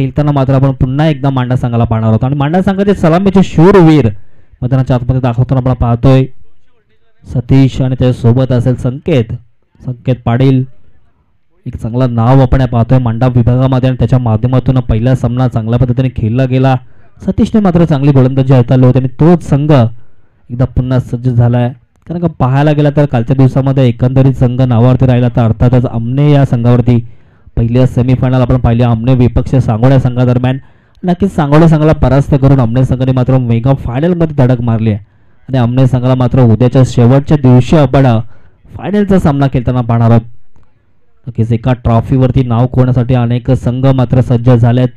खेळताना मात्र आपण पुन्हा एकदा मांडा संघाला पाहणार आहोत आणि मांडा संघाचे सलामीचे शूरवीर मैदानाच्या आतमध्ये दाखवताना आपण पाहतोय सतीश आणि त्याच्यासोबत असेल संकेत पाटील. एक चांगला नाव आपण पाहतोय मांडा विभागामध्ये आणि त्याच्या माध्यमातून पहिला सामना चांगल्या पद्धतीने खेळला गेला. सतीशने मात्र चांगली गोलंदाजी हाताळली होती आणि तोच संघ एकदा पुन्हा सज्ज झालाय. कारण का पाहायला गेला तर कालच्या दिवसामध्ये एकंदरीत संघ नावावरती राहिला तर अर्थातच आमने या संघावरती पहिल्या सेमीफायनल आपण पाहिली आमने विपक्ष सांगोळ्या संघादरम्यान. नक्कीच सांगोळ्या संघाला परास्त करून आमने संघाने मात्र मेगा फायनलमध्ये धडक मारली आहे आणि आमने संघाला मात्र उद्याच्या शेवटच्या दिवशी आपण फायनलचा सामना खेळताना पाहणार आहोत. नक्कीच एका ट्रॉफीवरती नाव कोरण्यासाठी अनेक संघ मात्र सज्ज झालेत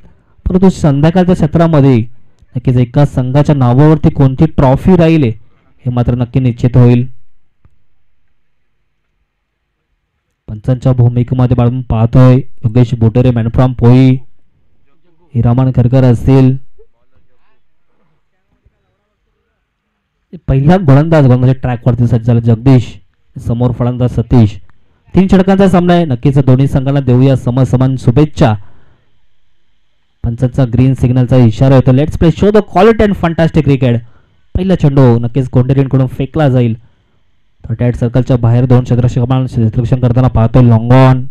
परंतु संध्याकाळच्या क्षेत्रामध्ये नक्कीच एका संघाच्या नावावरती कोणती ट्रॉफी राहील हे मात्र नक्की निश्चित होईल. पंचांच्या भूमिकेमध्ये आपण पाहतोय योगेश बोटेरे मॅन फ्रॉम पोई, हिरामन खरकर असतील. पहिला गोलंदाज ट्रॅकवरती सज्ज झाला जगदीश, समोर फलंदाज सतीश. 3 षटकांचा सामना आहे. नक्कीच दोन्ही संघांना देऊया समान शुभेच्छा. पंचांचा ग्रीन सिग्नलचा इशारा होतो. Let's play show the quality and fantastic cricket. पहिला चेंडू नक्कीच कोंडेरींकडून फेकला जाईल. 38 सर्कलच्या बाहेर 2 क्षेत्ररक्षण करताना पाहतोय लॉंग ऑन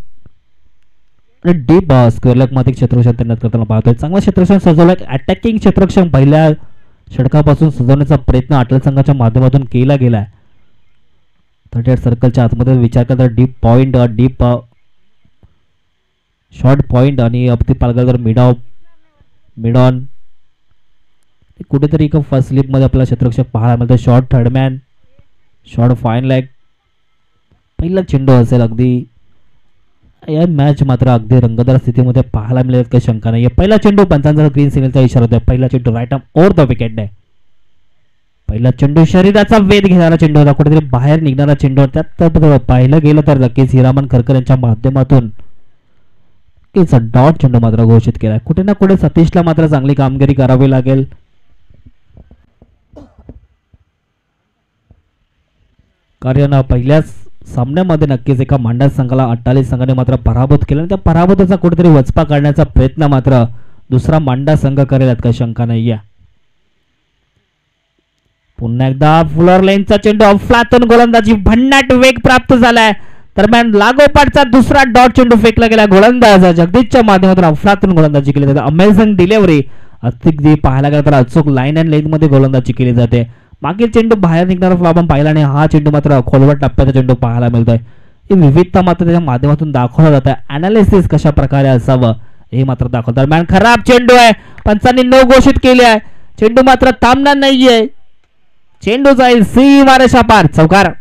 आणि डीप स्क्वेअर लेग मध्ये क्षेत्ररक्षण तैनात करताना पाहतोय. चांगला क्षेत्ररक्षण सजवलं. अटॅकिंग क्षेत्ररक्षण पहिल्या षटकापासून सजवण्याचा प्रयत्न अटल संघाच्या माध्यमातून केला गेलाय. 38 सर्कलच्या आतमध्ये विचार करता deep point deep short point आणि अगदी पालघर मिड ऑन कुठेतरी फर्स्ट स्लिप मध्ये आपला क्षेत्ररक्षक पाहायला मिळतो. Short third man short fine leg पहिला चेंडू असेल. अगदी या मॅच मात्र अगदी रंगतदार स्थितीमध्ये पाहायला मिळेल काही शंका नाही. पहिला चेंडू पंचांचा ग्रीन सिग्नलचा इशारा होता. पहिला चेंडू right arm over the wicket आहे. पहिला चेंडू शरीराचा वेध घेणारा चेंडू होता. कुठेतरी बाहेर निघणारा चेंडू. त्यात पाहिलं गेलं तर नक्कीच हिरामन खरकर यांच्या माध्यमातून डॉट चेंडू मात्र घोषित केलाय. कुठे ना कुठे सतीशला मात्र चांगली कामगिरी करावी लागेल. कारण पहिल्याच सामन्यामध्ये नक्कीच एका मांडा संघाला 48 संघाने मात्र पराभूत केला आणि त्या पराभूताचा कुठेतरी वचपा काढण्याचा प्रयत्न मात्र दुसरा मांडा संघ करेल यात काही शंका नाहीये. पुन्हा एकदा फुलर लाईनचा चेंडू अफलातून गोलंदाजी भन्नाट वेग प्राप्त झालाय. दरम्यान लागोपाठचा दुसरा डॉट चेंडू फेकला गेला. गोलंदाज जगदीशच्या माध्यमातून अफलातून गोलंदाजी केली जाते. Amazing delivery. अगदी पाहायला गेला तर अचूक लाईन अँड लेंथ मध्ये गोलंदाजी केली जाते. मागील चेंडू बाहेर निघणारा फ्लॉप आपण पाहिला आणि हा चेंडू मात्र खोलवर टप्प्याचा चेंडू पाहायला मिळतोय. ही विविधता मात्र त्याच्या माध्यमातून दाखवला जात आहे. अनालिसिस कशा प्रकारे असावं हे मात्र दाखवत. दरम्यान खराब चेंडू आहे. पंचांनी नो घोषित केले आहे. चेंडू मात्र थांबणार नाहीये. चेंडू जाईल सीमारेषा पार. चौकार.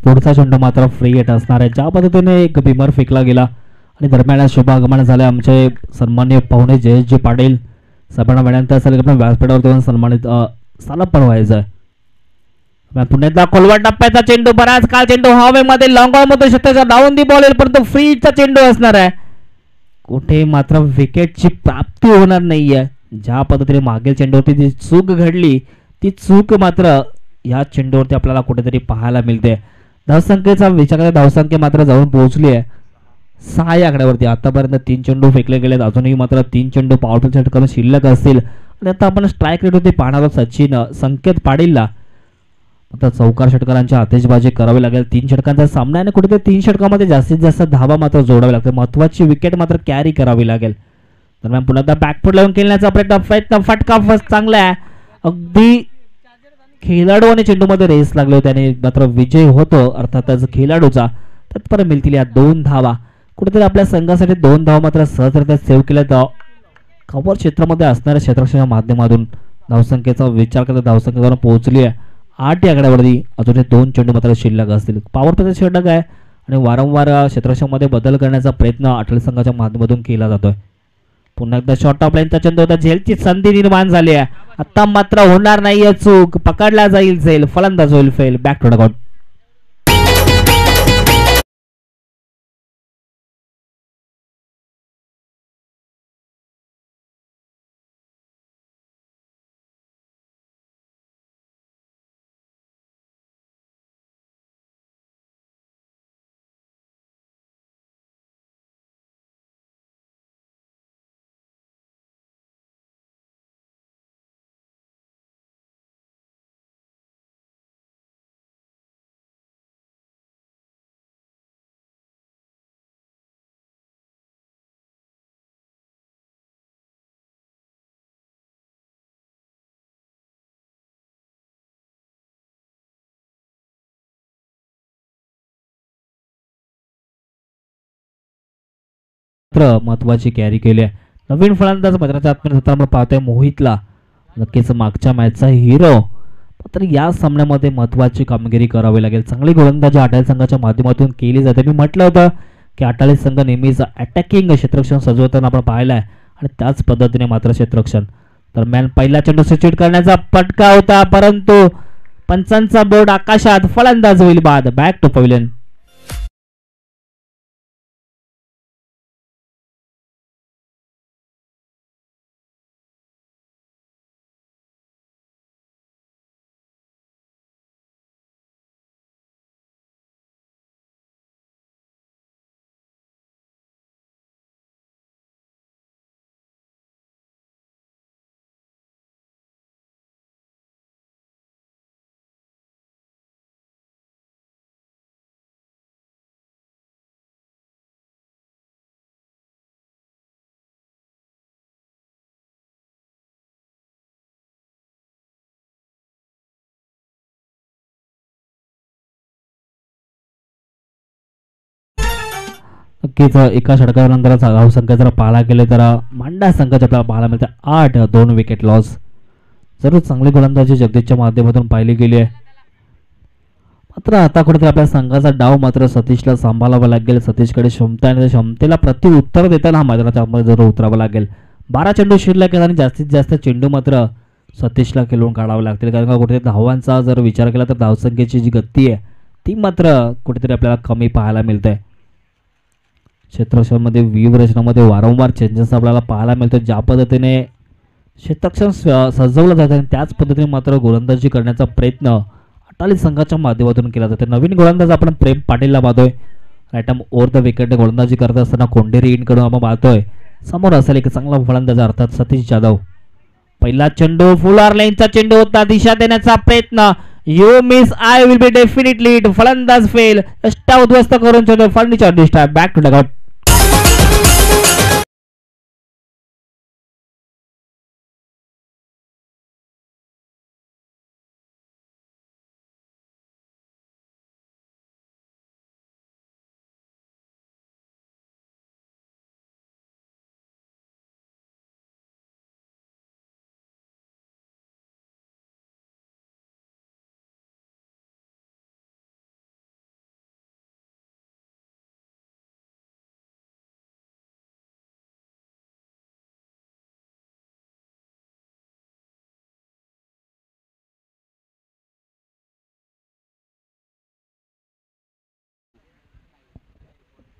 पुढचा चेंडू मात्र फ्री हिट असणार आहे. ज्या पद्धतीने एक बिमर फेकला गेला आणि दरम्यान शुभागमन झाले आमचे सन्माननीय पाहुणे जयेशजी पाटील सभेला वेळानंतर असेल आपण व्यासपीठावर देऊन सन्मानित साला पण व्हायचं. पुन्हा एकदा खोलवा टप्प्याचा चेंडू. बराच काळ चेंडू हवेमध्ये लॉंग ऑन मध्ये शतकाचा डाऊन दी बॉल येईल परंतु फ्री हिटचा चेंडू असणार आहे. कुठे मात्र विकेटची प्राप्ती होणार नाहीये. ज्या पद्धतीने मागील चेंडूवरती जी चूक घडली ती चूक मात्र या चेंडूवरती आपल्याला कुठेतरी पाहायला मिळते. धावसंख्येचा विचार करता धावसंख्या मात्र जाऊन पोहोचली आहे 6 या आकड्यावरती. आतापर्यंत 3 चेंडू फेकले गेलेत. अजूनही मात्र 3 चेंडू पॉवरफुल सेट करून शिल्लक असतील. आणि आता आपण स्ट्राईक रेट होती पाहणार आहोत सचिन संकेत पाटीलला. आता चौकार षटकारांची आतिषबाजी करावी लागेल. 3 षटकांचा सामना आहे आणि कुठेतरी 3 षटकामध्ये जास्तीत जास्त धावा मात्र जोडावी लागते. महत्वाची विकेट मात्र कॅरी करावी लागेल. दरम्यान पुन्हा एकदा बॅकफूट लावून खेळण्याचा प्रयत्न फटका फस्ट चांगला आहे. अगदी खेळाडू आणि चेंडूमध्ये रेस लागले होते आणि मात्र विजय होतो अर्थातच खेळाडूचा. तत्पर मिळतील या 2 धावा. कुठेतरी आपल्या संघासाठी 2 धावा मात्र सहजरित्या सेव्ह केल्या. कव्हर क्षेत्रामध्ये असणाऱ्या क्षेत्ररक्षणाच्या माध्यमातून धावसंख्येचा विचार करता धावसंख्येवर पोहोचली आहे 8 या आकड्यावरती. अजून 2 चेंडू मात्र शिल्लक असतील. पॉवर प्लेचा षटक आहे आणि वारंवार क्षेत्ररक्षणामध्ये बदल करण्याचा प्रयत्न आठवले संघाच्या माध्यमातून केला जातोय. पुन्हा एकदा शॉर्ट ऑफ लाईनचा चेंडू होता. झेलची संधी निर्माण झाली आहे. आता मात्र होणार नाही चूक. पकडला जाईल झेल. फलंदाज होईल फेल. Back to dugout. महत्वाची कॅरी केली आहे. नवीन फलंदाज मैदानाच्या आतमध्ये आपण पाहतोय मोहितला. नक्कीच मागच्या मॅचचा हिरो. मात्र या सामन्यामध्ये महत्वाची कामगिरी करावी लागेल. चांगली गोलंदाजी आटाळी संघाच्या माध्यमातून केली जाते. मी म्हटलं होतं की आटाळी संघ नेहमीच अटॅकिंग क्षेत्ररक्षण सजवताना आपण पाहिलं आहे आणि त्याच पद्धतीने मात्र क्षेत्ररक्षण दरम्यान पहिला चेंडू स्विच करण्याचा पटका होता परंतु पंचांचा बोर्ड आकाशात. फलंदाज होईल बाद. Back to pavilion. नक्कीच एका षटकानंतर धावसंख्या जर पाहायला गेले तर मांडा संघाच्या आपल्याला पाहायला मिळते 8. 2 विकेट लॉस. जरूर चांगली गोलंदाजी जगदीशच्या माध्यमातून पाहिली गेली आहे. मात्र आता कुठेतरी आपल्या संघाचा डाव मात्र सतीशला सांभाळावा लागेल. सतीशकडे क्षमता आणि क्षमतेला प्रति उत्तर देताना हा मैदानाच्या आतमध्ये जरूर उतरावं लागेल. 12 चेंडू शिल्लक आहेत आणि जास्तीत जास्त चेंडू मात्र सतीशला खेळून काढावे लागतील. कारण का कुठेतरी धावांचा जर विचार केला तर धावसंख्येची जी गती आहे ती मात्र कुठेतरी आपल्याला कमी पाहायला मिळते. क्षेत्ररक्षणामध्ये व्यूहरचनामध्ये वारंवार चेंजेस आपल्याला पाहायला मिळतो. ज्या पद्धतीने क्षेत्ररक्षण सजवलं जातं आणि त्याच पद्धतीने मात्र गोलंदाजी करण्याचा प्रयत्न अटाली संघाच्या माध्यमातून केला जातो. नवीन गोलंदाज आपण प्रेम पाटीलला पाहतोय. Right arm over the wicket गोलंदाजी करत असताना कोंडेरी इनकडून आपण पाहतोय. समोर असेल एक चांगला फलंदाज अर्थात सतीश जाधव. पहिला चेंडू फुल आर लाईनचा चेंडू होता. दिशा देण्याचा प्रयत्न. You miss I will be definitely it. फलंदाज फेल. अष्टा उद्ध्वस्त करून चेंडू furniture disturb. Back to dugout.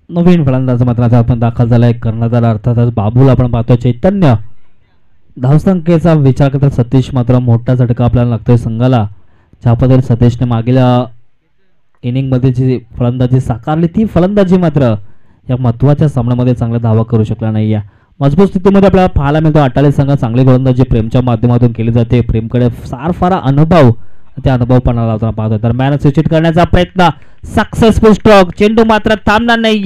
नवीन फलंदाज मात्र आपण दाखल झालाय कर्णधार अर्थातच बाबूल आपण पाहतोय. चैतन्य धावसंख्येचा विचार करता सतीश मात्र मोठा झटका आपल्याला लागतोय संघाला. ज्या पद्धतीने सतीशने मागील इनिंगमध्ये जी फलंदाजी साकारली ती फलंदाजी मात्र या महत्वाच्या सामन्यामध्ये चांगला धावा करू शकला नाही. या मजबूत स्थितीमध्ये आपल्याला पाहायला मिळतो अटाली संघ चांगली गोलंदाजी प्रेमच्या माध्यमातून केली जाते. प्रेमकडे फार अनुभव त्या अनुभवपणाला लावताना पाहतोय. दरम्यान स्विच करण्याचा प्रयत्न. Successful stroke. चेंडू मात्र थांबणार नाही.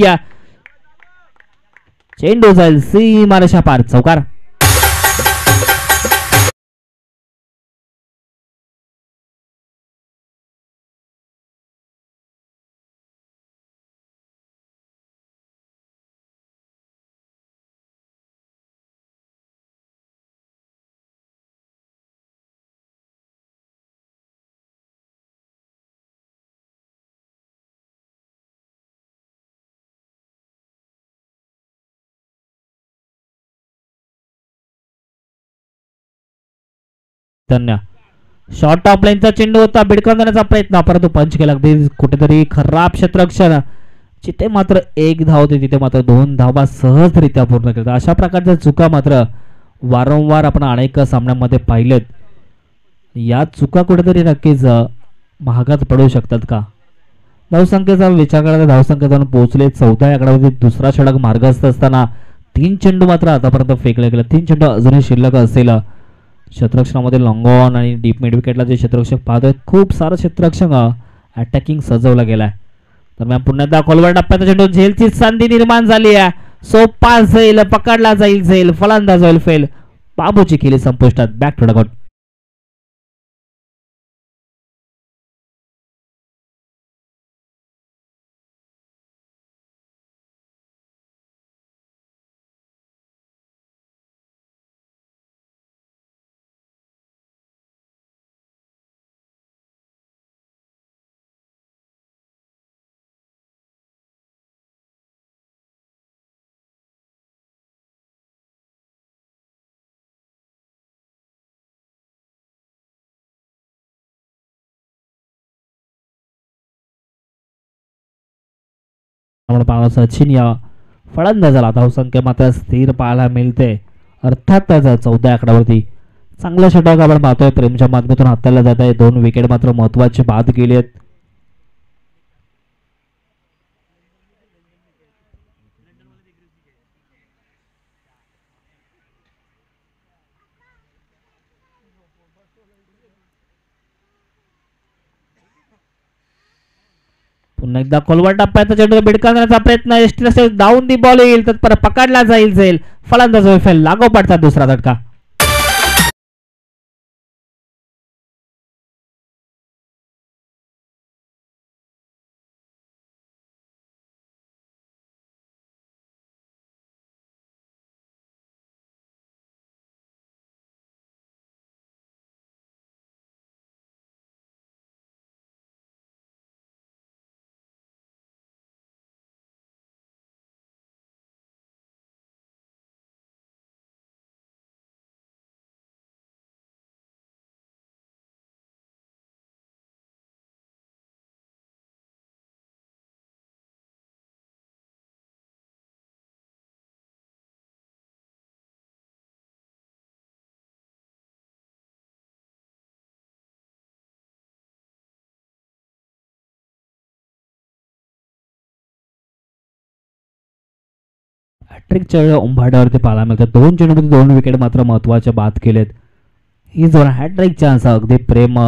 चेंडू जाईल सीमारेषा पार. चौकार. धन्य शॉर्ट ऑफ लाईनचा चेंडू होता, भिडकावून देण्याचा प्रयत्न, परंतु पंच केला अगदी कुठेतरी खराब क्षेत्ररक्षण. जिथे मात्र एक धाव होती तिथे मात्र 2 धावा सहजरित्या पूर्ण केल्या. अशा प्रकारच्या चुका मात्र वारंवार आपण अनेक सामन्यांमध्ये पाहिलेत. या चुका कुठेतरी नक्कीच महागात पडू शकतात का. धावसंख्येचा विचार करायला धावसंख्या जाऊन पोहोचले 14 आकड्यावरती. दुसरा षटक मार्गस्थ असताना 3 चेंडू मात्र आतापर्यंत फेकले गेले. 3 चेंडू अजूनही शिल्लक असेल. क्षेत्ररक्षणामध्ये लॉंग ऑन आणि डीप मिड विकेटला जे क्षेत्ररक्षक पाहतोय खूप सारं क्षेत्ररक्षक अटॅकिंग सजवला गेलाय. दरम्यान पुन्हा एकदा खोलवर टप्प्याचा चेंडू, झेलची संधी निर्माण झाली आहे. सोपा झेल पकडला जाईल, झेल फलंदाज होईल फेल. बाबूची केली संपुष्टात. Back to dugout. आपण पाहतो सचिन या फलंदाजाला धावसंख्या मात्र स्थिर पाहायला मिळते. अर्थात 14 आकड्यावरती चांगला षटक आपण पाहतोय. प्रेमच्या माध्यमातून हाताळला जात आहे. 2 विकेट मात्र महत्वाची बाद केली आहेत. पुन्हा एकदा खोलवर टप्प्याचा चेंडू भिडकावण्याचा प्रयत्न, एसटी डाऊन दी बॉल येईल तर परत पकडला जाईल, फलंदाज फेल. लागोपाठचा दुसरा झटका. हॅट्रिकच्या उंबाड्यावरती पाहायला मिळतात. 2 चेंडूमध्ये 2 विकेट मात्र महत्वाचे बाद केलेत. ही जोर हॅट्रिक चान्स अगदी प्रेम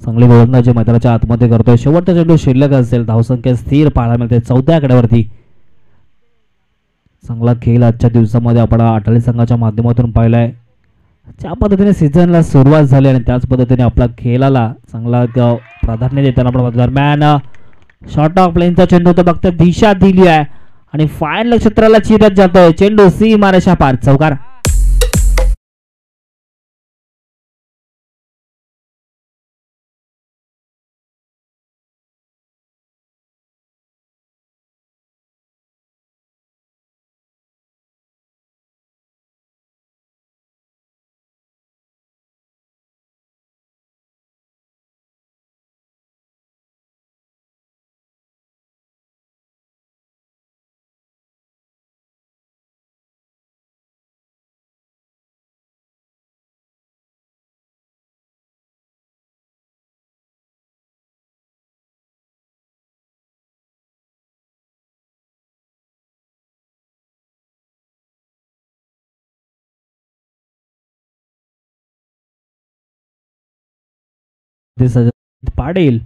चांगली गोलंदाजी मैदानाच्या आतमध्ये करतोय. शेवटचा चेंडू शिल्लक असेल. धावसंख्या स्थिर पाहायला मिळते 14 आकड्यावरती. चांगला खेळ आजच्या दिवसामध्ये आपण अटाली संघाच्या माध्यमातून पाहिलाय. ज्या पद्धतीने सीझनला सुरुवात झाली आणि त्याच पद्धतीने आपला खेळाला चांगला प्राधान्य देताना आपण दरम्यान शॉर्ट ऑफ लाईनचा चेंडू तर फक्त दिशा दिली आहे आणि फायनल क्षेत्राला चिरत जातोय. चेंडू सीमारेषा पार. चौकार. पाटील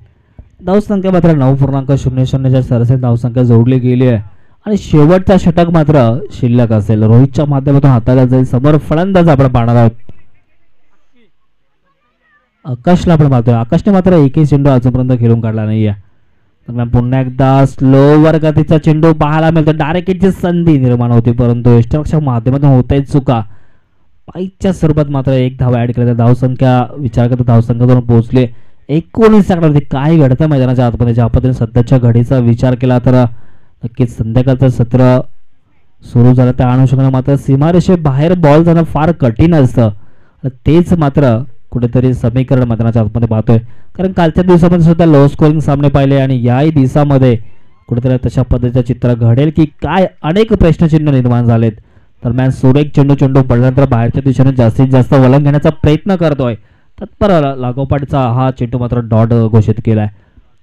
धावसंख्या मात्र 9.00च्या सरासरी धावसंख्या जोडली गेली आहे आणि शेवटचा षटक मात्र शिल्लक असेल. रोहितच्या माध्यमातून हाताळला जाईल. समोर फलंदाज आपण पाहणार आहोत. आकाशला आपण पाहतोय. आकाशने मात्र एकही चेंडू अजूनपर्यंत खेळून काढला नाहीये. दरम्यान पुन्हा एकदा स्लोवर गतीचा चेंडू पाहायला मिळतो. डायरेक्ट हिटची संधी निर्माण होती परंतु यष्टीरक्षक माध्यमातून होत आहेत चुका. पाईच्या स्वरूपात मात्र 1 धाव ऍड केली. धावसंख्या विचार करता धावसंख्येतून पोहोचले 19 आकड्यावरती. काय घडतं मैदानाच्या आतमध्ये ज्या पद्धतीने सध्याच्या घडीचा विचार केला तर नक्कीच संध्याकाळचं सत्र सुरू झालं त्या अनुषंगाने मात्र सीमारेषे बाहेर बॉल जाणं फार कठीण असतं. तेच मात्र कुठेतरी समीकरण मैदानाच्या आतमध्ये पाहतोय, कारण कालच्या दिवसामध्ये सुद्धा लो स्कोरिंग सामने पाहिले आणि याही दिवसामध्ये कुठेतरी तशा पद्धतीचं चित्र घडेल की काय अनेक प्रश्नचिन्ह निर्माण झालेत. दरम्यान सुरेख चेंडू पडल्यानंतर बाहेरच्या दिशेने जास्तीत जास्त वळण घेण्याचा प्रयत्न करतोय. तत्पर लागोपाठचा हा चेंडू मात्र डॉट घोषित केलाय.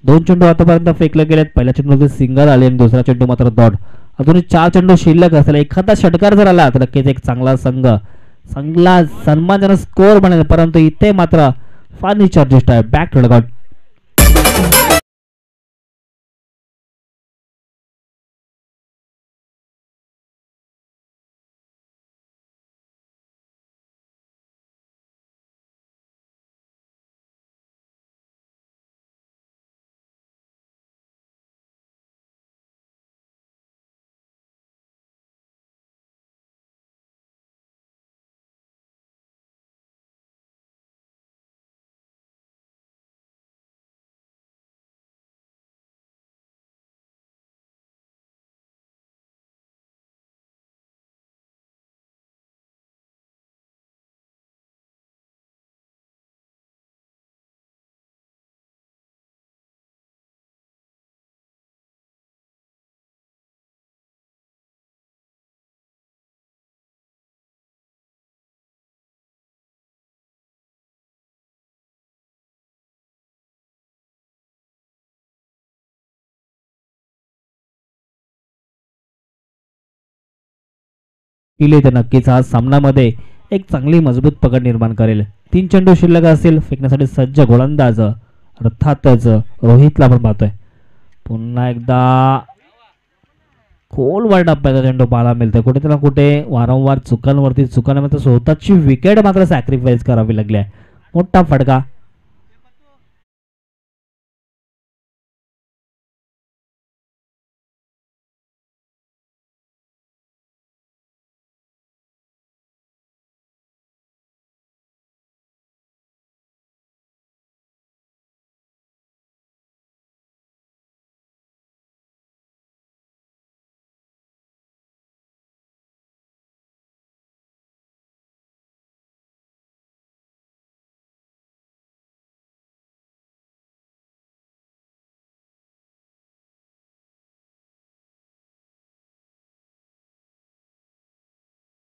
दोन चेंडू आतापर्यंत फेकले गेलेत. पहिल्या चेंडूचे सिंगल आले आणि दुसरा चेंडू मात्र डॉट. अजूनही 4 चेंडू शिल्लक असेल. एखादा षटकार जर आला तर नक्कीच एक चांगला चांगला सन्मानजनक स्कोअर बनेल, परंतु इथे मात्र फार निश्चित आहे. Back to dugout. केले तर नक्कीच आज सामन्यामध्ये एक चांगली मजबूत पकड निर्माण करेल. 3 चेंडू शिल्लक असतील. फेकण्यासाठी सज्ज गोलंदाज अर्थातच रोहितला आपण पाहतोय. पुन्हा एकदा खोलवर डब्याचा चेंडू पाहायला मिळतोय. कुठे ना कुठे वारंवार चुकांवरती चुकांमध्ये स्वतःची विकेट मात्र सॅक्रिफाईस करावी लागली आहे. मोठा फटका.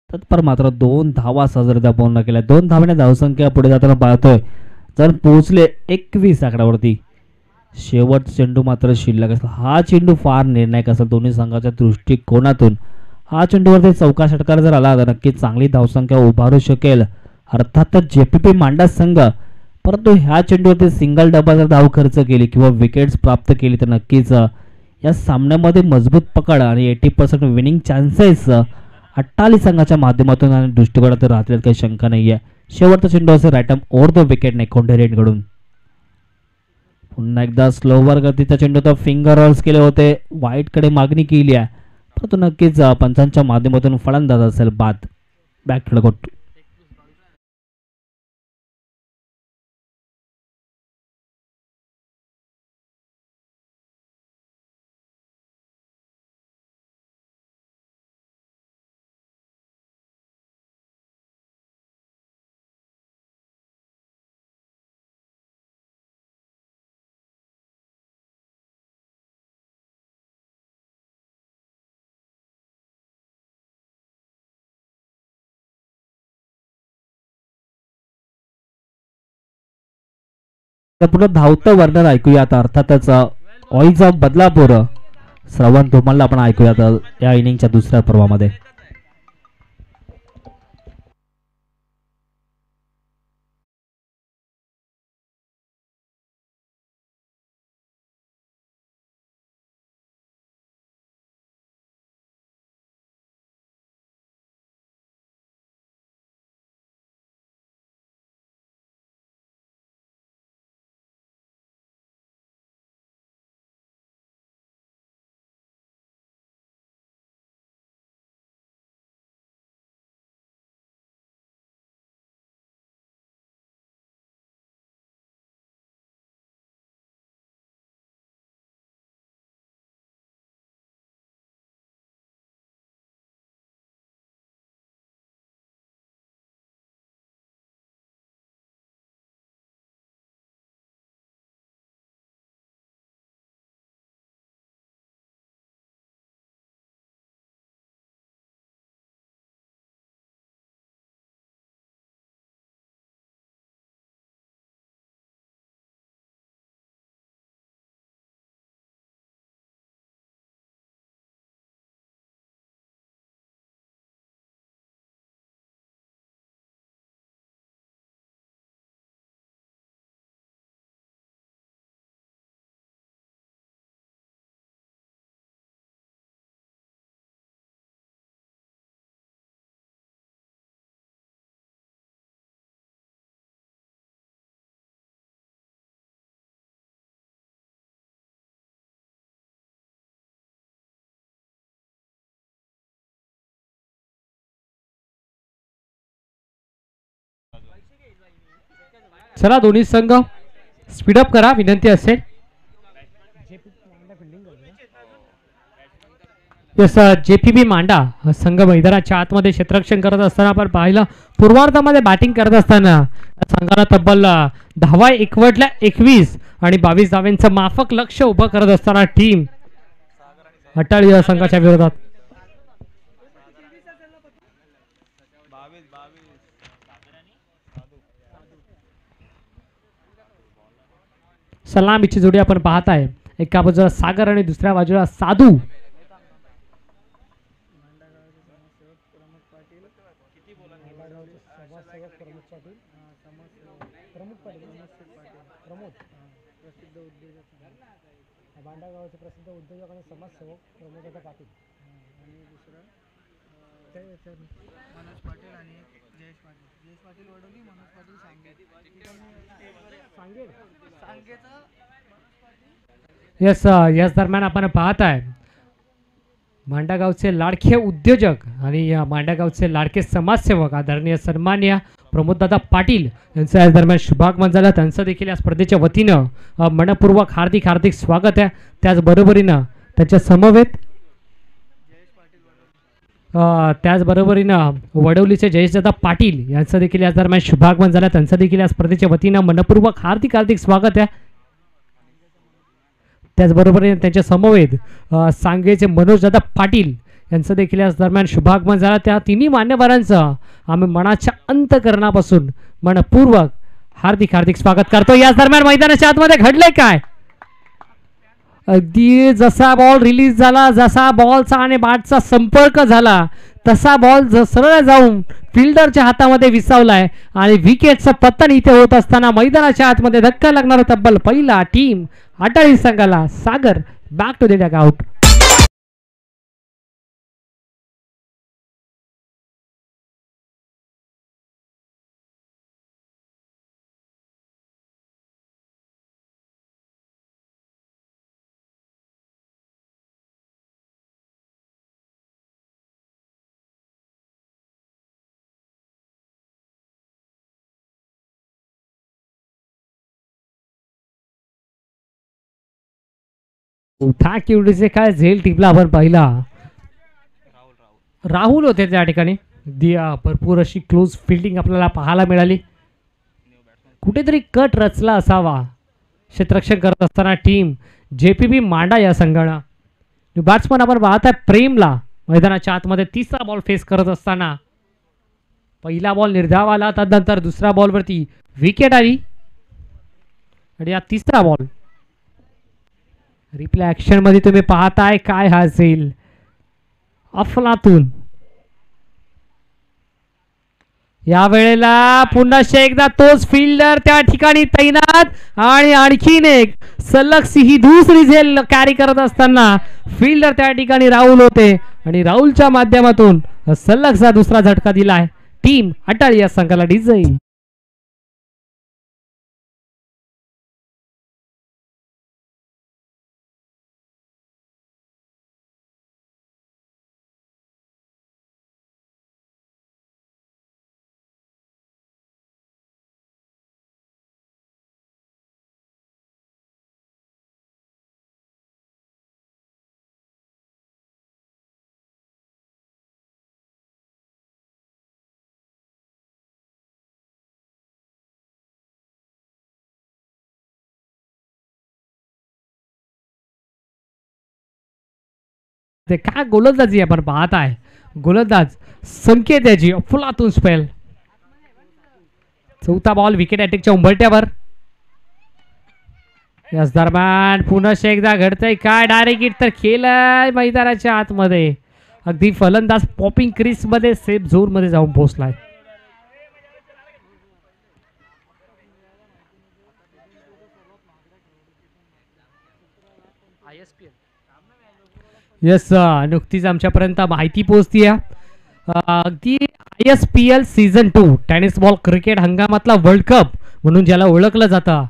तत्पर मात्र 2 धावा सहजरित्या पूर्ण केल्या. 2 धावाने धावसंख्या पुढे जाताना पाहतोय जर पोहोचले 21 आकड्यावरती. शेवट चेंडू मात्र शिल्लक असेल. हा चेंडू फार निर्णायक असेल दोन्ही संघाच्या दृष्टिकोनातून. हा चेंडूवरती चौका षटकार जर आला तर नक्कीच चांगली धावसंख्या उभारू शकेल अर्थातच जेपीपी मांडा संघ. परंतु ह्या चेंडूवरती सिंगल डबा जर धाव खर्च केली किंवा विकेट्स प्राप्त केली तर नक्कीच या सामन्यामध्ये मजबूत पकड आणि 80% विनिंग चान्सेस अट्टाली संघाच्या माध्यमातून आणि दृष्टिकोनात राहतील काही शंका नाही आहे. शेवटचा चेंडू असेल right arm over the wicket नेकोंडे रेडकडून. पुन्हा एकदा स्लोवर गतीचा चेंडू तर फिंगर रोल्स केले होते. वाईटकडे मागणी केली आहे, परंतु नक्कीच पंचांच्या माध्यमातून फलंदाज असेल बाद. बॅक टू द पुढे धावतं वर्णन ऐकूयात अर्थातच ऑइज ऑफ बदलापूर श्रवण धुमालला आपण ऐकूयात या इनिंगच्या दुसऱ्या पर्वामध्ये. चला दोन्ही संघ स्पीडअप करा विनंती असेल. जेपीबी मांडा संघ मैदानाच्या आतमध्ये क्षेत्ररक्षण करत असताना आपण पाहिलं पूर्वार्धामध्ये बॅटिंग करत असताना संघाला तब्बल धावा एकवटल्या 21 आणि 22 धावांचं माफक लक्ष उभं करत असताना टीम अटाळी या संघाच्या विरोधात सलामीची जोडी आपण पाहत आहे. एका बाजूला सागर आणि दुसऱ्या बाजूला साधू. प्रसिद्ध उद्योजक आणि समाजसेवक प्रमोद पाटील आणि दुसरं मनोज पाटील आणि जयेश पाटील वडोली मनोज पाटील यस दरम्यान आपण पाहत आहे मांडागावचे लाडके उद्योजक आणि या मांडागावचे लाडके समाजसेवक आदरणीय सन्मान्य प्रमोददादा पाटील यांचं या दरम्यान शुभागमन झालं. त्यांचं देखील या स्पर्धेच्या वतीनं मनपूर्वक हार्दिक स्वागत आहे. त्याचबरोबरीनं त्याच्या समवेत वडवलीचे जयेशदादा पाटील यांचं देखील या दरम्यान शुभागमन झालं. त्यांचं देखील या स्पर्धेच्या वतीनं मनपूर्वक हार्दिक स्वागत आहे. त्याचबरोबर त्यांच्या समवेत सांगेचे मनोजदादा पाटील यांचं देखील या दरम्यान शुभागमन झालं. त्या तिन्ही मान्यवरांचं आम्ही मनाच्या अंतःकरणापासून मनपूर्वक हार्दिक स्वागत करतो. याच दरम्यान मैदानाच्या आतमध्ये घडले काय अगदी जसा बॉल रिलीज झाला जसा बॉलचा आणि बॅटचा संपर्क झाला तसा बॉल सरळ जाऊन फिल्डरच्या हातामध्ये विसावलाय आणि विकेटचं पतन इथे होत असताना मैदानाच्या आतमध्ये धक्का लागणारा तब्बल पहिला टीम अटाळी संघाला. सागर बॅक टू द डगआउट. ठाकिवडीचे काय झेल टिपला आपण पाहिला. राहुल होते त्या ठिकाणी. भरपूर अशी क्लोज फिल्डिंग आपल्याला पाहायला मिळाली. कुठेतरी कट रचला असावा क्षेत्ररक्षण करत असताना टीम जेपीबी मांडा या संघानं. बॅट्समन आपण पाहत आहे प्रेमला मैदानाच्या आतमध्ये तिसरा बॉल फेस करत असताना पहिला बॉल निर्धाव आला. त्यानंतर दुसऱ्या बॉलवरती विकेट आली आणि या तिसरा बॉल रिप्ले ऍक्शन मध्ये तुम्ही पाहताय काय हा असेल अफलातून. या वेळेला पुन्हा एकदा तोच फिल्डर त्या ठिकाणी तैनात आणि आणखीन एक सलग ही दुसरी झेल कॅरी करत असताना फिल्डर त्या ठिकाणी राहुल होते आणि राहुलच्या माध्यमातून सलगचा दुसरा झटका दिलाय. टीम अटाळी या संघाला विजयी. ते काय गोलंदाजी आपण पाहत आहे. गोलंदाज संकेत याची अफलातून स्पेल. चौथा बॉल विकेट अटॅकच्या उंबरट्यावर. याच दरम्यान पुन्हा एकदा घडतंय काय डायरेक्ट हिट तर केलंय मैदानाच्या आतमध्ये. अगदी फलंदाज पॉपिंग क्रीज मध्ये सेफ झोन मध्ये जाऊन पोहोचलाय. यस नुकतीच आमच्यापर्यंत माहिती पोहोचती आहे. अगदी ISPL season 2 tennis ball cricket हंगामातला वर्ल्ड कप म्हणून ज्याला ओळखलं जातं.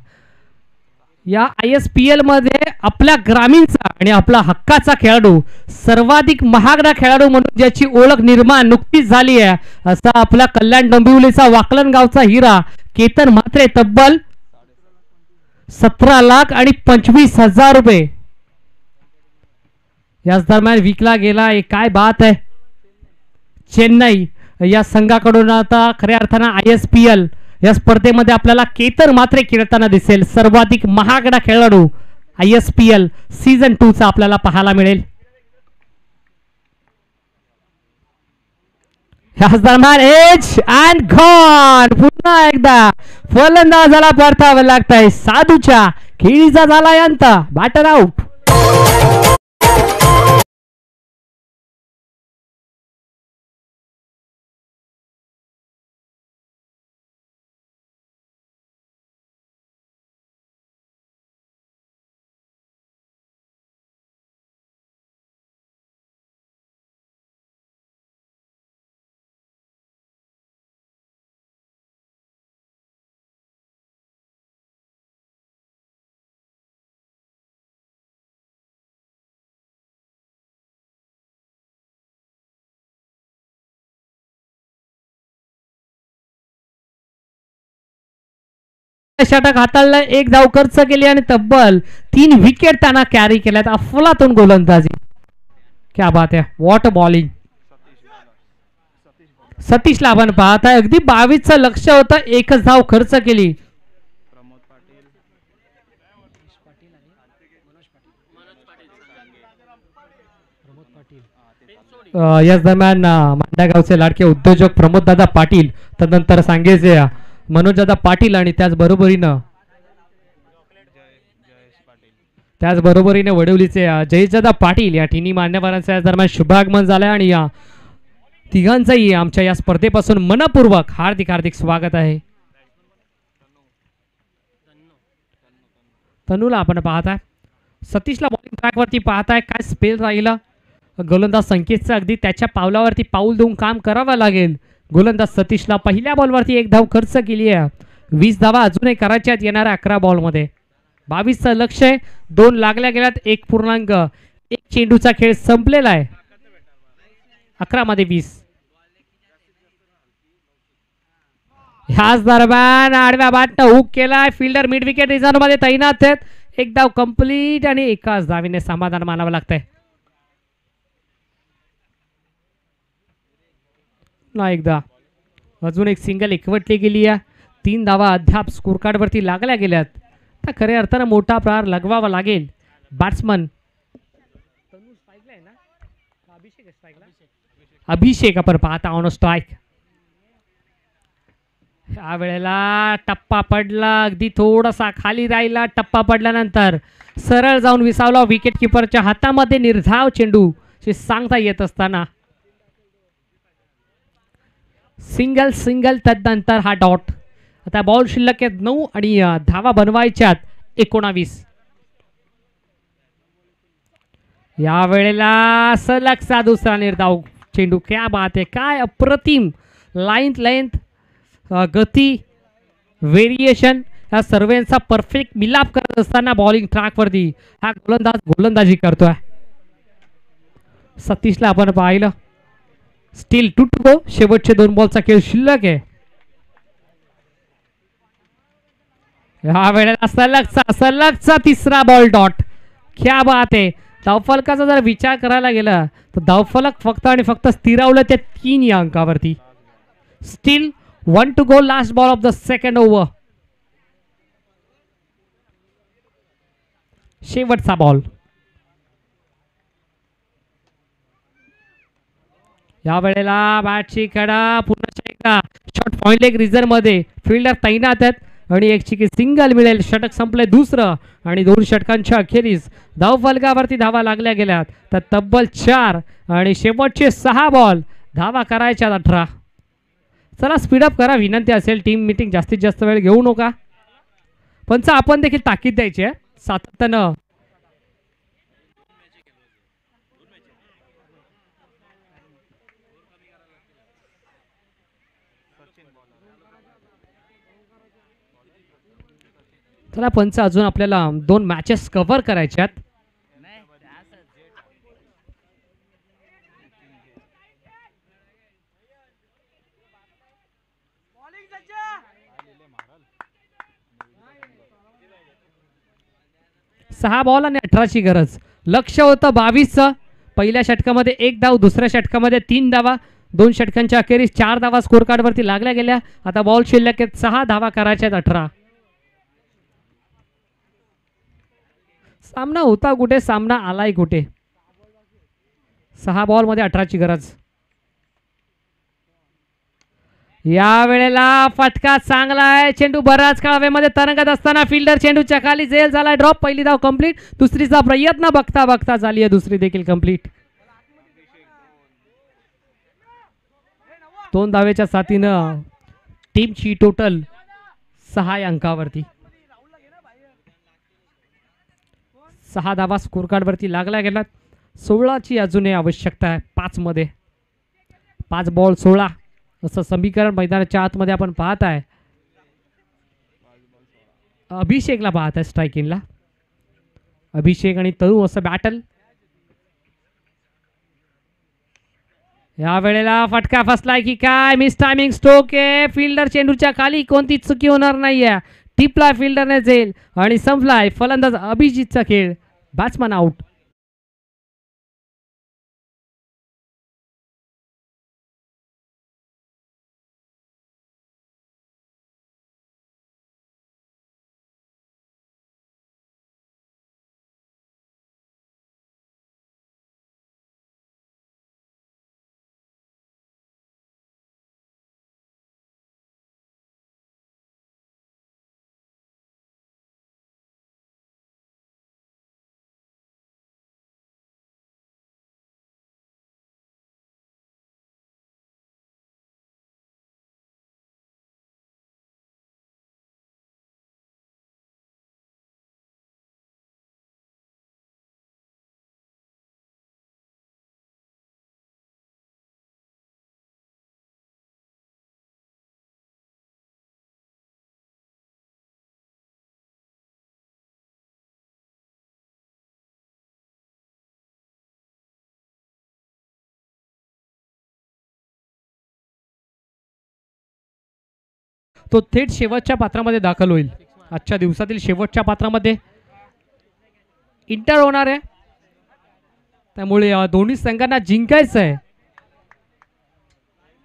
या ISPL मध्ये आपल्या ग्रामीणचा आणि आपला हक्काचा खेळाडू सर्वाधिक महागडा खेळाडू म्हणून ज्याची ओळख निर्माण नुकतीच झाली आहे असा आपला कल्याण डोंबिवलीचा वाकलन गावचा हिरा केतन म्हात्रे तब्बल 17,25,000 याच दरम्यान विकला गेला. काय बात आहे. चेन्नई या संघाकडून आता खऱ्या अर्थानं ISPL या स्पर्धेमध्ये आपल्याला केतन म्हात्रे खेळताना दिसेल. सर्वाधिक महागडा खेळाडू ISPL सीझन 2 चा आपल्याला पाहायला मिळेल. याच दरम्यान एज अँड गॉन. पुन्हा एकदा फलंदाजाला परतावं लागतंय. साधूच्या खेळीचा झाला अंत. Batter out. षटक हाताळलं. एक धाव खर्च केली आणि तब्बल 3 विकेट त्यांना कॅरी केल्यात. अफलातून गोलंदाजी. क्या बात आहे. What bowling. सतीशला आपण पाहताय. अगदी 22चं लक्ष होतं. एकच धाव खर्च केली. याच दरम्यान मांडागावचे लाडके उद्योजक प्रमोददादा पाटील, तदनंतर सांगेचे मनोजदादा पाटील आणि त्याचबरोबरीने वडवलीचे जयदादा पाटील या तिन्ही मान्यवरांचे या दरम्यान शुभागमन झालंय आणि या तिघांचंही आमच्या या स्पर्धेपासून मनपूर्वक हार्दिक हार्दिक स्वागत आहे. तनूला आपण पाहताय. सतीशला बॉलिंग ट्रॅकवरती पाहताय. काय स्पेल राहिला. गोलंदाज संकेतचं अगदी त्याच्या पावलावरती पाऊल देऊन काम करावं लागेल. गोलंदाज सतीशला पहिल्या बॉलवरती एक धाव खर्च केली आहे. 20 धावा अजूनही करायच्यात येणाऱ्या 11 बॉलमध्ये. 22चं लक्ष आहे. 2 लागल्या गेल्यात. 1.1 चेंडूचा खेळ संपलेला आहे. 11 मध्ये 20. ह्याच दरम्यान आडव्या बॅटनं हुक केलाय. फिल्डर मिड विकेट रिझर्व्ह मध्ये तैनात आहेत. एक धाव कंप्लीट आणि एकाच धावीने समाधान मानावं लागतंय. एकदा अजून एक सिंगल एकवटली गेली आहे. 3 धावा अद्याप स्कोर कार्ड वरती लागल्या गेल्यात. तर खऱ्या अर्थानं मोठा प्रहार लगवावा लागेल. बॅट्समन अभिषेक आपण पाहता ऑन स्ट्राईक. या वेळेला टप्पा पडला. अगदी थोडासा खाली राहिला. टप्पा पडल्यानंतर सरळ जाऊन विसावला विकेट किपरच्या हातामध्ये. निर्धाव चेंडू सांगता येत असताना सिंगल तदनंतर हा डॉट. आता बॉल शिल्लक आहेत 9 आणि धावा बनवायच्यात 19. या वेळेला सलगचा दुसरा निर्धाव चेंडू. क्या बात आहे. काय अप्रतिम लेंथ गती व्हेरिएशन या सर्वांचा परफेक्ट मिलाप करत असताना बॉलिंग ट्रॅकवरती हा गोलंदाजी करतोय. सतीशला आपण पाहिलं. Steel 2 to go. शेवटचे 2 बॉलचा खेळ शिल्लक आहे. ह्या वेळेला सलगचा तिसरा बॉल डॉट. क्या बात आहे. धावफलकाचा जर विचार करायला गेला तर धावफलक फक्त आणि फक्त स्थिरावलं त्या 3 या अंकावरती. Still 1 to go. Last ball of the second over. शेवटचा बॉल. या वेळेला बॅटची कडा पुन्हा एकदा शॉट पॉइंट लेग रिझर्व्ह मध्ये फिल्डर तैनात आहेत आणि एक चिकी सिंगल मिळेल. षटक संपले दुसरं आणि 2 षटकांच्या अखेरीस धावफलकावरती धावा लागल्या गेल्यात. तर तब्बल 4 आणि शेवटचे 6 बॉल. धावा करायच्या 18. चला स्पीडअप करा. विनंती असेल. टीम मीटिंग जास्तीत जास्त वेळ घेऊ नका. पंच आपण देखील ताकीद द्यायची आहे सातत्यानं. चला पंच अजून आपल्याला 2 मॅचेस कव्हर करायच्यात. 6 बॉल आणि 18ची गरज. लक्ष होतं 22चं. पहिल्या षटकामध्ये 1 धाव, दुसऱ्या षटकामध्ये 3 धावा, 2 षटकांच्या अखेरीस 4 धावा स्कोर कार्डवरती लागल्या गेल्या. आता बॉल शिल्लक आहेत 6 धावा करायच्या आहेत 18. सामना होता कुठे, सामना आलाय कुठे. 6 बॉलमध्ये 18ची गरज. या वेळेला फटका चांगला आहे. चेंडू बराच काळ हवेमध्ये तरंगत असताना फिल्डर चेंडूच्या खाली झेल झालाय. ड्रॉप. पहिली धाव कंप्लीट. दुसरीचा प्रयत्न बघता बघता झाली आहे दुसरी देखील कंप्लीट. 2 धावेच्या साथीनं टीमची टोटल 6 अंकावरती. 6 धावा स्कोर कार्डवरती लागल्या गेल्यात. 16ची अजूनही आवश्यकता आहे 5 मध्ये. 5 बॉल 16 असं समीकरण मैदानाच्या आतमध्ये आपण पाहत आहे. अभिषेकला पाहत आहे स्ट्रायकिंगला. अभिषेक आणि तरू असं बॅटल. या वेळेला फटका फसलाय की काय. मिस टायमिंग स्ट्रोक आहे. फिल्डर चेंडूच्या खाली. कोणती चुकी होणार नाहीये. टिपला फिल्डरने झेल आणि संपलाय फलंदाज अभिजितचा खेळ. Batsman out. तो थेट शेवटच्या पात्रामध्ये दाखल होईल. आजच्या दिवसातील शेवटच्या पात्रामध्ये इंटर होणार आहे. त्यामुळे दोन्ही संघांना जिंकायचं आहे.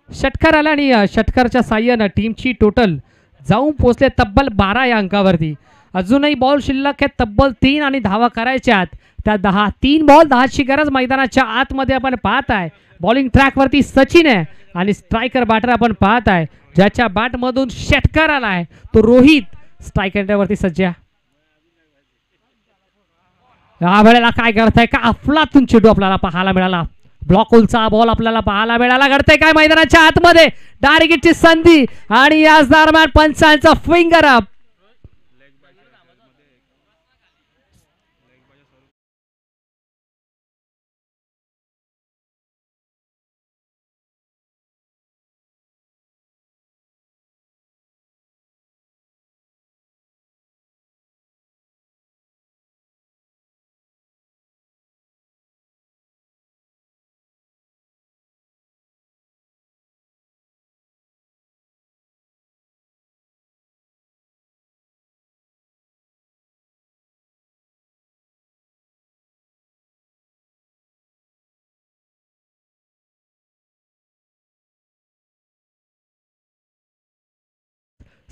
षटकार आला आणि षटकारच्या साह्यानं टीमची टोटल जाऊन पोहोचले तब्बल 12 या अंकावरती. अजूनही बॉल शिल्लक आहे तब्बल 3 आणि धावा करायच्यात. त्या 3 बॉल 10ची गरज मैदानाच्या आतमध्ये आपण पाहत आहे. बॉलिंग ट्रॅकवरती सचिन आहे आणि स्ट्रायकर बॅटर आपण पाहत आहे. ज्याच्या बॅट मधून षटकार आलाय तो रोहित. स्ट्रायकरवरती सज्जा. या वेळेला काय घडतंय का. अफलातून चेंडू आपल्याला पाहायला मिळाला. ब्लॉक होलचा बॉल आपल्याला पाहायला मिळाला. घडतंय काय मैदानाच्या आतमध्ये. डायरेक्टची संधी आणि याच दरम्यान पंचांचा फिंगर अप.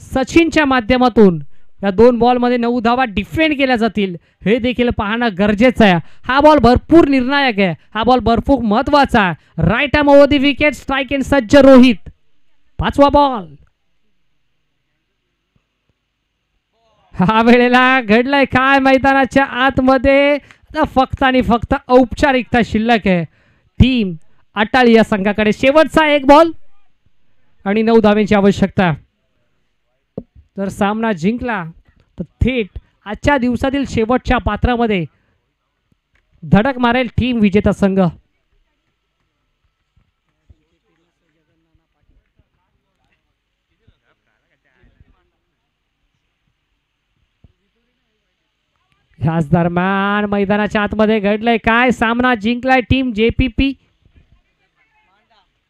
सचिनच्या माध्यमातून या 2 बॉलमध्ये 9 धावा डिफेंड केल्या जातील हे देखील पाहणं गरजेचं आहे. हा बॉल भरपूर निर्णायक आहे. हा बॉल भरपूर महत्वाचा आहे. Right arm over the wicket. Strike in सज्ज रोहित. 5वा बॉल. हा वेळेला घडलंय काय मैदानाच्या आतमध्ये. फक्त आणि फक्त औपचारिकता शिल्लक आहे. टीम अटाळी या संघाकडे शेवटचा 1 बॉल आणि 9 धावांची आवश्यकता. जर सामना जिंकला तर थेट आजच्या दिवसातील शेवटच्या पात्रामध्ये धडक मारेल टीम विजेता संघ. ह्याच दरम्यान मैदानाच्या आतमध्ये घडलंय काय. सामना जिंकलाय टीम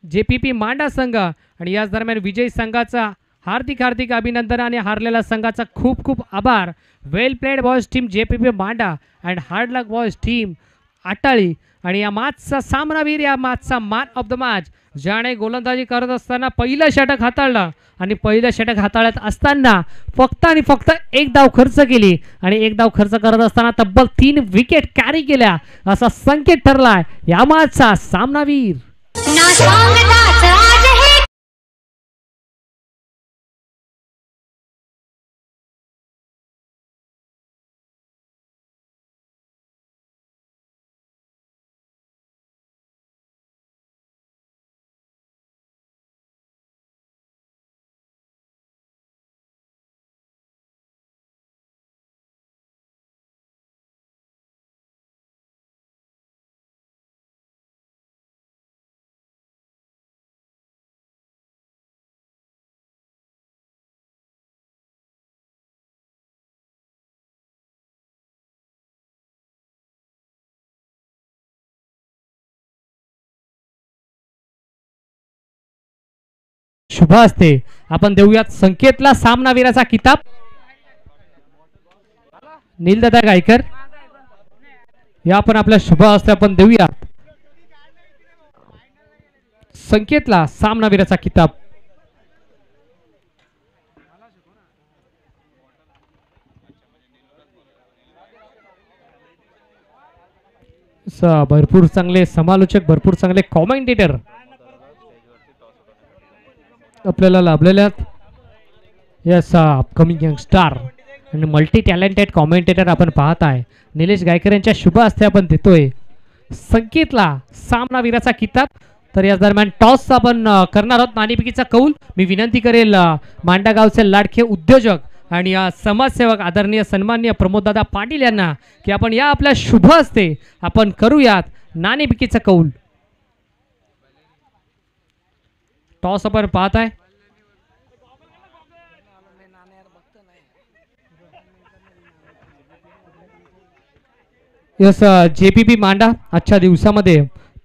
जेपीपी मांडा संघ आणि याच दरम्यान विजयी संघाचा हार्दिक हार्दिक अभिनंदन आणि हारलेल्या संघाचा खूप खूप आभार. Well played boys team JPP मांडा and hard luck boys team आटाळी. आणि या मॅचचा सामनावीर, या मॅचचा मॅन ऑफ द मॅच, ज्याने गोलंदाजी करत असताना पहिलं षटक हाताळलं आणि पहिलं षटक हाताळत असताना फक्त आणि फक्त एक धाव खर्च केली आणि एक धाव खर्च करत असताना तब्बल 3 विकेट कॅरी केल्या असा संकेत ठरलाय या मॅचचा सामनावीर. शुभ असते आपण देऊयात संकेतला सामनावीराचा किताब. नीलदादा गायकर या आपण आपल्या शुभ असते आपण देऊयात संकेतला सामनावीराचा किताब. भरपूर चांगले समालोचक, भरपूर चांगले कॉमेंटेटर आपल्याला लाभलेले आहेत. यस, अपकमिंग यंगस्टार आणि मल्टी टॅलेंटेड कॉमेंटेटर आपण पाहत आहे. निलेश गायकर यांच्या शुभ हस्ते आपण देतोय संकेतला सामनावीराचा किताब. तर या दरम्यान टॉस आपण करणार आहोत. नाणेफेकीचा कौल मी विनंती करेल मांडा गावचे लाडके उद्योजक आणि समाजसेवक आदरणीय सन्माननीय प्रमोददादा पाटील यांना की आपण या आपल्या शुभ हस्ते आपण करूयात नाणेफेकीचा कौल. टॉस आपण पाहत आहे. यस, JPP मांडा आजच्या दिवसामध्ये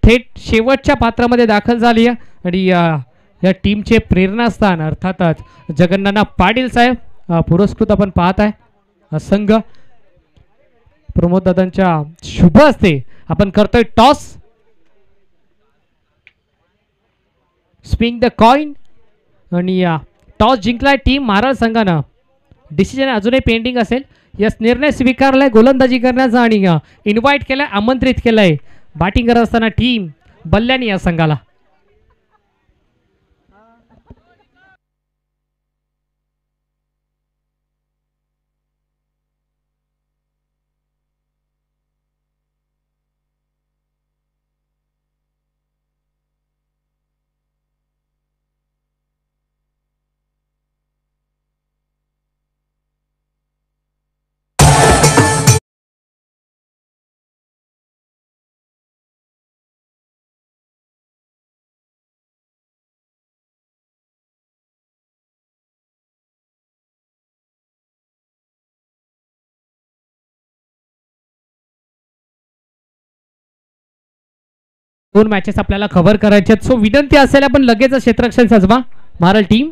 थेट शेवटच्या पात्रामध्ये दाखल झाली आहे आणि या टीमचे प्रेरणास्थान अर्थातच जगन्नाथ पाटील साहेब पुरस्कृत आपण पाहत आहे. संघ प्रमोददादांच्या शुभ हस्ते आपण करतोय टॉस. स्पिंग द कॉइन आणि टॉस जिंकलाय टीम महाराळ संघानं. डिसिजन अजूनही पेंडिंग असेल. यस, निर्णय स्वीकारलाय गोलंदाजी करण्याचा आणि इन्व्हाइट केलाय, आमंत्रित केलंय बॅटिंग करत असताना टीम बल्ल्यानी या संघाला. दोन मॅचेस आपल्याला कव्हर करायचे आहेत. सो विनंती असेल आपण लगेच क्षेत्ररक्षण सजवा महाराळ टीम.